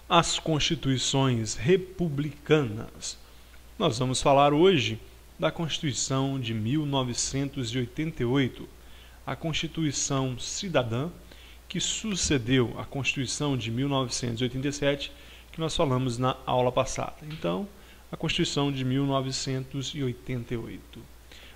As constituições republicanas. Nós vamos falar hoje da Constituição de 1988, a Constituição Cidadã, que sucedeu a Constituição de 1987, que nós falamos na aula passada. Então, a Constituição de 1988.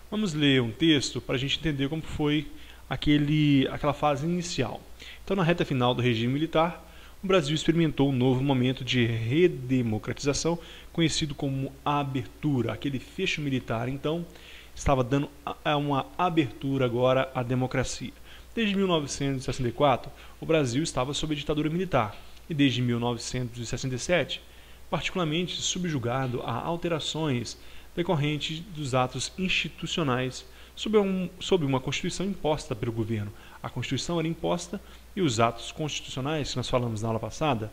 Vamos ler um texto para a gente entender como foi aquela fase inicial. Então, na reta final do regime militar, o Brasil experimentou um novo momento de redemocratização, conhecido como abertura. Aquele fecho militar, então, estava dando uma abertura agora à democracia. Desde 1964, o Brasil estava sob a ditadura militar, e desde 1967, particularmente subjugado a alterações decorrentes dos atos institucionais sob uma Constituição imposta pelo governo. A Constituição era imposta e os atos constitucionais, que nós falamos na aula passada,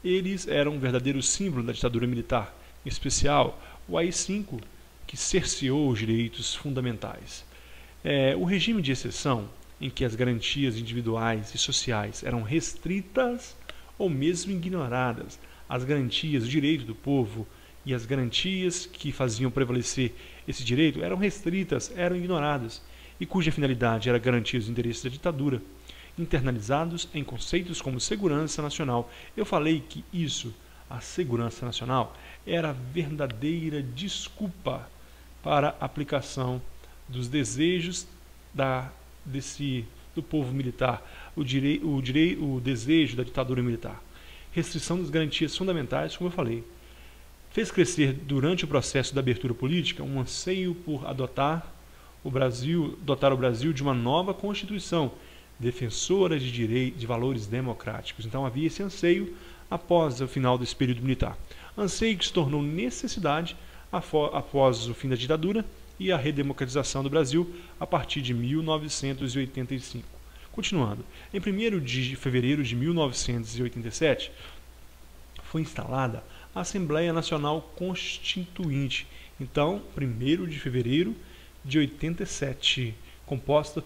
eles eram um verdadeiro símbolo da ditadura militar, em especial o AI-5, que cerceou os direitos fundamentais. O regime de exceção, em que as garantias individuais e sociais eram restritas ou mesmo ignoradas, as garantias, o direito do povo e as garantias que faziam prevalecer esse direito eram restritas, eram ignoradas, e cuja finalidade era garantir os interesses da ditadura, internalizados em conceitos como segurança nacional. Eu falei que a segurança nacional, era a verdadeira desculpa para a aplicação dos desejos do povo militar, o desejo da ditadura militar. Restrição das garantias fundamentais, como eu falei. Fez crescer durante o processo da abertura política um anseio por dotar o Brasil de uma nova Constituição, defensora de valores democráticos. Então havia esse anseio após o final desse período militar. Anseio que se tornou necessidade após o fim da ditadura e a redemocratização do Brasil a partir de 1985. Continuando, em 1º de fevereiro de 1987, foi instalada a Assembleia Nacional Constituinte. Então, 1º de fevereiro de 87, composta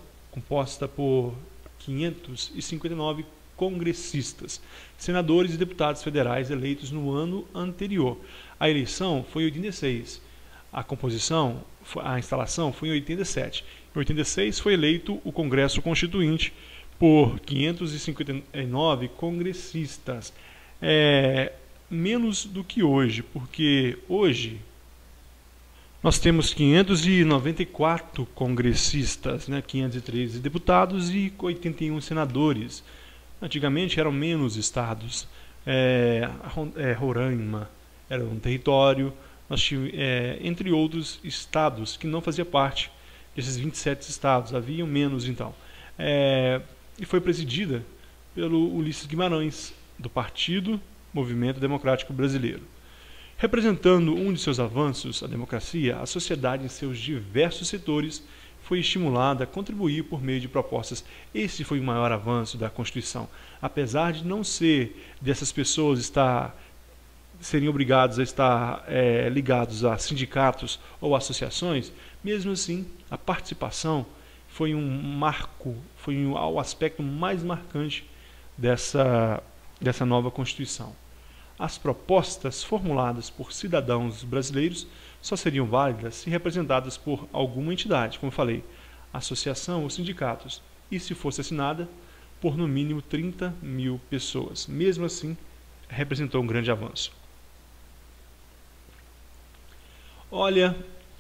por 559 congressistas, senadores e deputados federais eleitos no ano anterior. A eleição foi em 86. A instalação foi em 87. Em 86 foi eleito o Congresso Constituinte por 559 congressistas. Menos do que hoje, porque hoje nós temos 594 congressistas, 513 deputados e 81 senadores. Antigamente eram menos estados. Roraima era um território, entre outros estados que não fazia parte desses 27 estados, haviam menos então. E foi presidida pelo Ulisses Guimarães, do Partido Movimento Democrático Brasileiro. Representando um de seus avanços, a democracia, a sociedade em seus diversos setores foi estimulada a contribuir por meio de propostas. Esse foi o maior avanço da Constituição. Apesar de não ser dessas pessoas serem obrigados a estar ligados a sindicatos ou associações, mesmo assim, a participação foi um marco, foi o aspecto mais marcante dessa nova Constituição. As propostas formuladas por cidadãos brasileiros só seriam válidas se representadas por alguma entidade, como eu falei, associação ou sindicatos, e se fosse assinada por no mínimo 30 mil pessoas. Mesmo assim, representou um grande avanço. Olha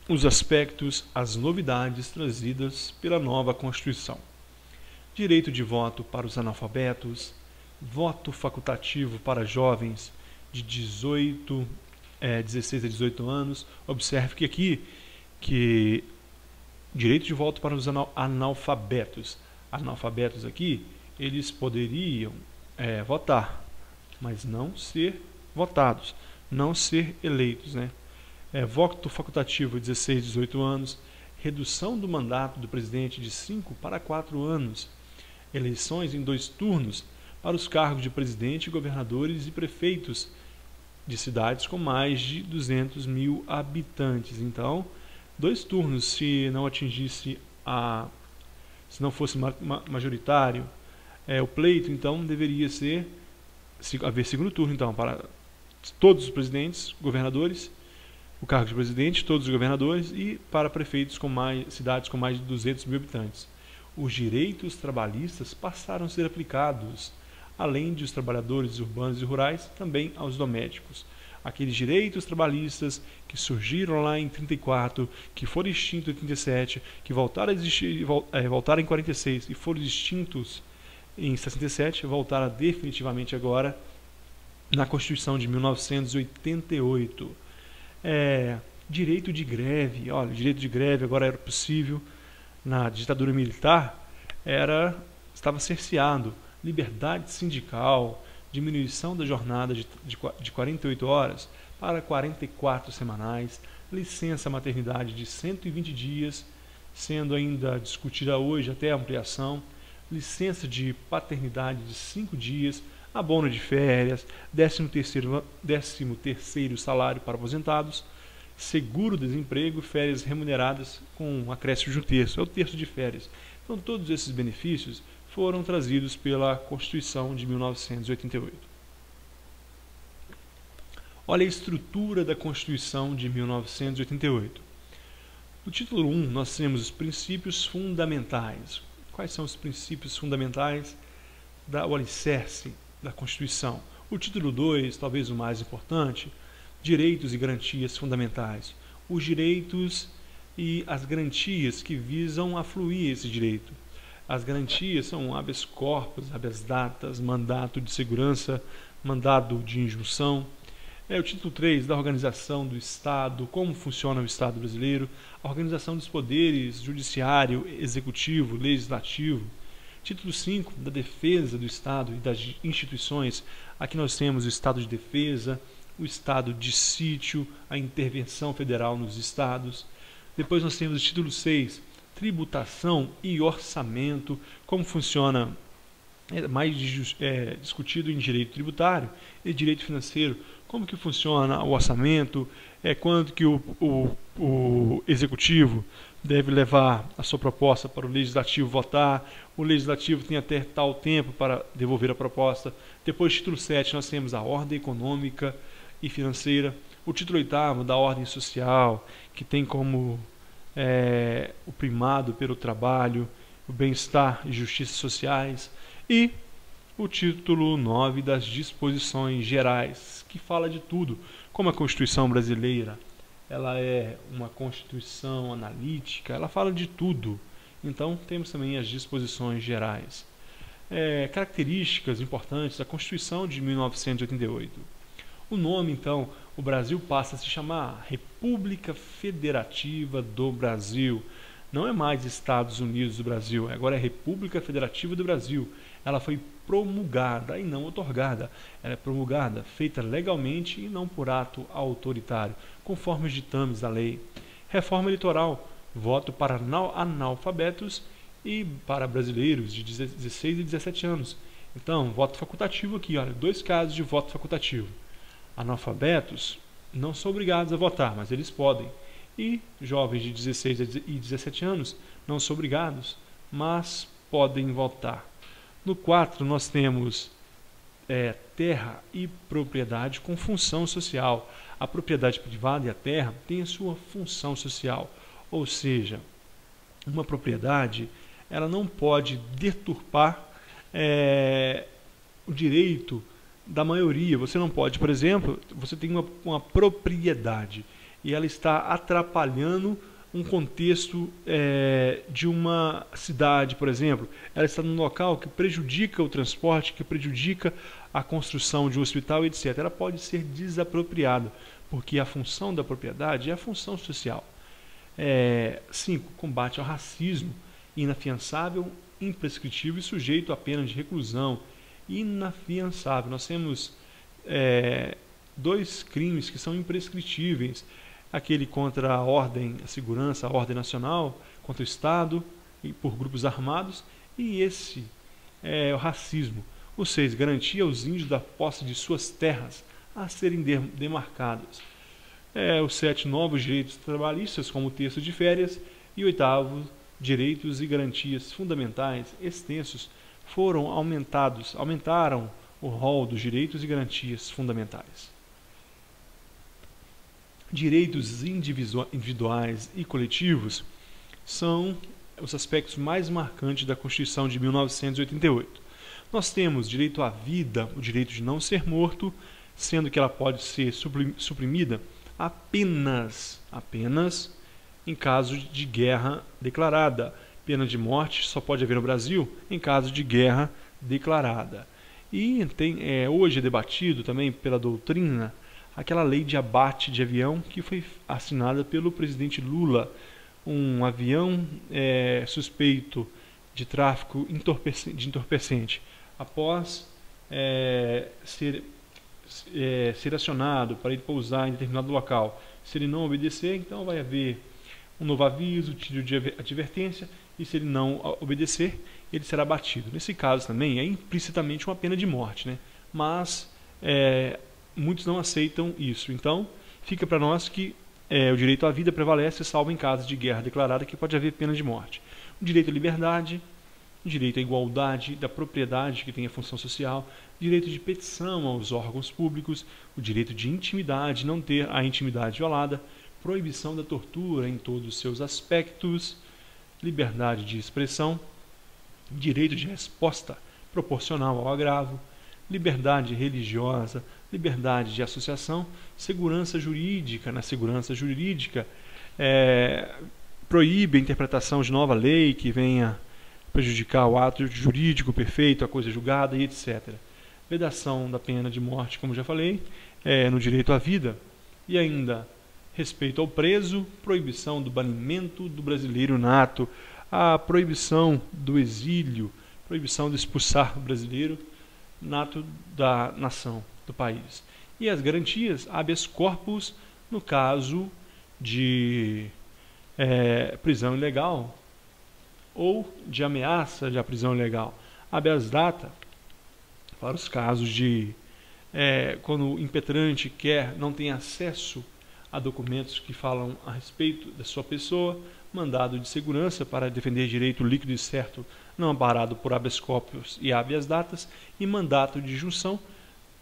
os aspectos, as novidades trazidas pela nova Constituição. Direito de voto para os analfabetos, voto facultativo para jovens de 16 a 18 anos. Observe que aqui, direito de voto para os analfabetos. Analfabetos aqui, eles poderiam votar, mas não ser votados, não ser eleitos, voto facultativo 16 a 18 anos, redução do mandato do presidente de 5 para 4 anos, eleições em 2 turnos para os cargos de presidente, governadores e prefeitos de cidades com mais de 200 mil habitantes. Então, 2 turnos, se não fosse majoritário o pleito, então deveria ser haver segundo turno, então, para todos os presidentes, governadores, o cargo de presidente, todos os governadores, e para prefeitos com cidades com mais de 200 mil habitantes. Os direitos trabalhistas passaram a ser aplicados, além de os trabalhadores urbanos e rurais, também aos domésticos. Aqueles direitos trabalhistas que surgiram lá em 34, que foram extintos em 37, que voltaram a existir, voltaram em 46 e foram extintos em 67, voltaram definitivamente agora na Constituição de 1988. Direito de greve, olha, o direito de greve agora era possível. Na ditadura militar estava cerceado. Liberdade sindical, diminuição da jornada de 48 horas para 44 semanais, licença maternidade de 120 dias, sendo ainda discutida hoje até a ampliação, licença de paternidade de 5 dias, abono de férias, 13º salário para aposentados, seguro-desemprego, férias remuneradas com um acréscimo de 1/3, é o terço de férias. Então todos esses benefícios foram trazidos pela Constituição de 1988. Olha a estrutura da Constituição de 1988. No título 1, nós temos os princípios fundamentais. Quais são os princípios fundamentais o alicerce da Constituição? O título 2, talvez o mais importante, direitos e garantias fundamentais. Os direitos e as garantias que visam afluir esse direito. As garantias são habeas corpus, habeas datas, mandato de segurança, mandado de injunção. O título 3 da organização do Estado, como funciona o Estado brasileiro, a organização dos poderes judiciário, executivo, legislativo. Título 5 da defesa do Estado e das instituições. Aqui nós temos o Estado de defesa, o Estado de sítio, a intervenção federal nos estados. Depois nós temos o título 6, tributação e orçamento, como funciona, mais discutido em direito tributário e direito financeiro, como que funciona o orçamento, quando que o executivo deve levar a sua proposta para o legislativo votar, o legislativo tem até tal tempo para devolver a proposta. Depois, título 7, nós temos a ordem econômica e financeira, o título 8º da ordem social, que tem como o primado pelo trabalho, o bem-estar e justiças sociais, e o título 9 das disposições gerais, que fala de tudo. Como a Constituição brasileira ela é uma Constituição analítica, ela fala de tudo. Então temos também as disposições gerais. Características importantes da Constituição de 1988. O nome, então, o Brasil passa a se chamar República Federativa do Brasil. Não é mais Estados Unidos do Brasil, agora é República Federativa do Brasil. Ela foi promulgada e não otorgada. Ela é promulgada, feita legalmente e não por ato autoritário, conforme os ditames da lei. Reforma eleitoral, voto para analfabetos e para brasileiros de 16 e 17 anos. Então, voto facultativo aqui, olha, 2 casos de voto facultativo. Analfabetos não são obrigados a votar, mas eles podem. E jovens de 16 e 17 anos não são obrigados, mas podem votar. No 4, nós temos terra e propriedade com função social. A propriedade privada e a terra têm a sua função social. Ou seja, uma propriedade ela não pode deturpar o direito da maioria. Você não pode, por exemplo, você tem uma propriedade e ela está atrapalhando um contexto de uma cidade, por exemplo. Ela está num local que prejudica o transporte, que prejudica a construção de um hospital, etc. Ela pode ser desapropriada, porque a função da propriedade é a função social. 5. Combate ao racismo, inafiançável, imprescritível e sujeito a pena de reclusão. Inafiançável. Nós temos 2 crimes que são imprescritíveis. Aquele contra a ordem, a segurança, a ordem nacional, contra o Estado e por grupos armados, e esse é o racismo. Ou seja, garantir aos índios da posse de suas terras a serem demarcadas. Os 7 novos direitos trabalhistas, como o terço de férias, e 8º, direitos e garantias fundamentais extensos, aumentaram o rol dos direitos e garantias fundamentais. Direitos individuais e coletivos são os aspectos mais marcantes da Constituição de 1988. Nós temos direito à vida, o direito de não ser morto, sendo que ela pode ser suprimida apenas em caso de guerra declarada. Pena de morte só pode haver no Brasil em caso de guerra declarada. E hoje é debatido também pela doutrina aquela lei de abate de avião que foi assinada pelo presidente Lula. Um avião suspeito de tráfico de entorpecente, após ser acionado para ele pousar em determinado local, se ele não obedecer, então vai haver um novo aviso, tiro de advertência, e se ele não obedecer, ele será abatido. Nesse caso também é implicitamente uma pena de morte, né? Mas muitos não aceitam isso. Então fica para nós que o direito à vida prevalece, salvo em casos de guerra declarada que pode haver pena de morte. O direito à liberdade, o direito à igualdade da propriedade que tem a função social, direito de petição aos órgãos públicos, o direito de intimidade, não ter a intimidade violada, proibição da tortura em todos os seus aspectos, liberdade de expressão, direito de resposta proporcional ao agravo, liberdade religiosa, liberdade de associação, segurança jurídica. Na segurança jurídica, proíbe a interpretação de nova lei que venha prejudicar o ato jurídico perfeito, a coisa julgada e etc. Vedação da pena de morte, como já falei, no direito à vida. E ainda respeito ao preso, proibição do banimento do brasileiro nato, a proibição do exílio, proibição de expulsar o brasileiro nato da nação, do país. E as garantias, habeas corpus, no caso de prisão ilegal ou de ameaça de prisão ilegal. Habeas data, para os casos de quando o impetrante não tem acesso a documentos que falam a respeito da sua pessoa, mandado de segurança para defender direito líquido e certo não amparado por habeas corpus e habeas datas, e mandato de junção,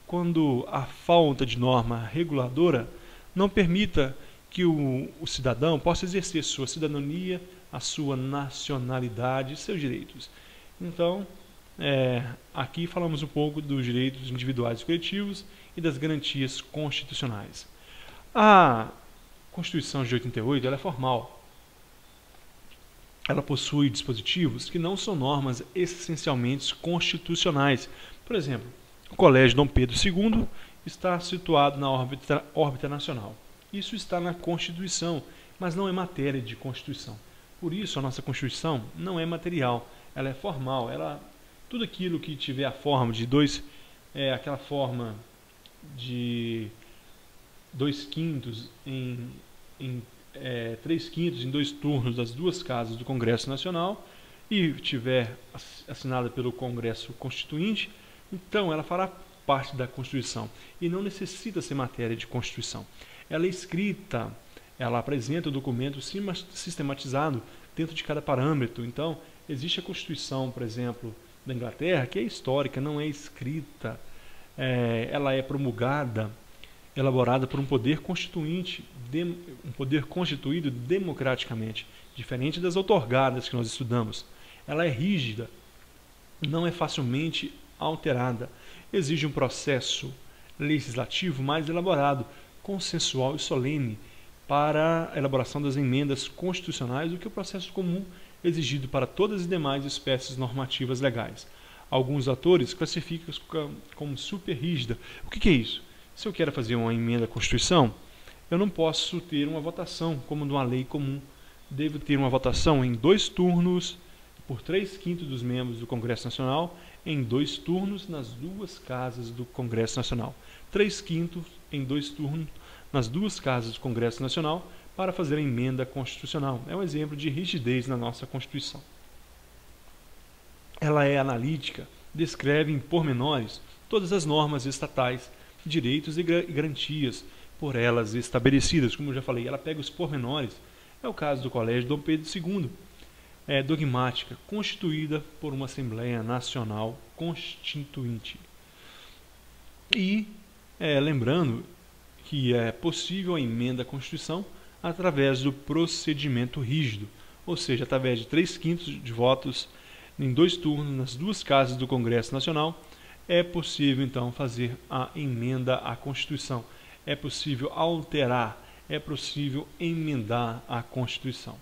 quando a falta de norma reguladora não permita que o cidadão possa exercer sua cidadania, a sua nacionalidade e seus direitos. Então, aqui falamos um pouco dos direitos individuais e coletivos e das garantias constitucionais. A Constituição de 88 ela é formal. Ela possui dispositivos que não são normas essencialmente constitucionais. Por exemplo, o Colégio Dom Pedro II está situado na órbita nacional. Isso está na Constituição, mas não é matéria de Constituição. Por isso, a nossa Constituição não é material, ela é formal. Tudo aquilo que tiver a forma de aquela forma de 2/5 em 3/5 em 2 turnos das 2 casas do Congresso Nacional e tiver assinada pelo Congresso Constituinte, então ela fará parte da Constituição e não necessita ser matéria de Constituição. Ela é escrita, ela apresenta o documento sistematizado dentro de cada parâmetro. Então, existe a Constituição, por exemplo, da Inglaterra, que é histórica, não é escrita. Ela é promulgada, elaborada por um poder constituinte, um poder constituído democraticamente, diferente das outorgadas que nós estudamos. Ela é rígida, não é facilmente alterada, exige um processo legislativo mais elaborado, consensual e solene para a elaboração das emendas constitucionais do que o processo comum exigido para todas as demais espécies normativas legais. Alguns autores classificam como super rígida. O que é isso? Se eu quero fazer uma emenda à Constituição, eu não posso ter uma votação como de uma lei comum. Devo ter uma votação em 2 turnos, por 3/5 dos membros do Congresso Nacional, em 2 turnos nas 2 casas do Congresso Nacional. 3/5 em 2 turnos nas 2 casas do Congresso Nacional para fazer a emenda constitucional. É um exemplo de rigidez na nossa Constituição. Ela é analítica, descreve em pormenores todas as normas estatais, direitos e garantias por elas estabelecidas. Como eu já falei, ela pega os pormenores. É o caso do Colégio Dom Pedro II. É dogmática, constituída por uma Assembleia Nacional Constituinte. E lembrando que é possível a emenda à Constituição através do procedimento rígido, ou seja, através de 3/5 de votos em 2 turnos nas 2 casas do Congresso Nacional, é possível então fazer a emenda à Constituição. É possível alterar, é possível emendar a Constituição.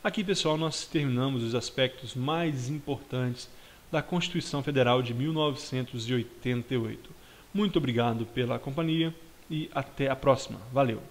Aqui, pessoal, nós terminamos os aspectos mais importantes da Constituição Federal de 1988. Muito obrigado pela companhia e até a próxima. Valeu!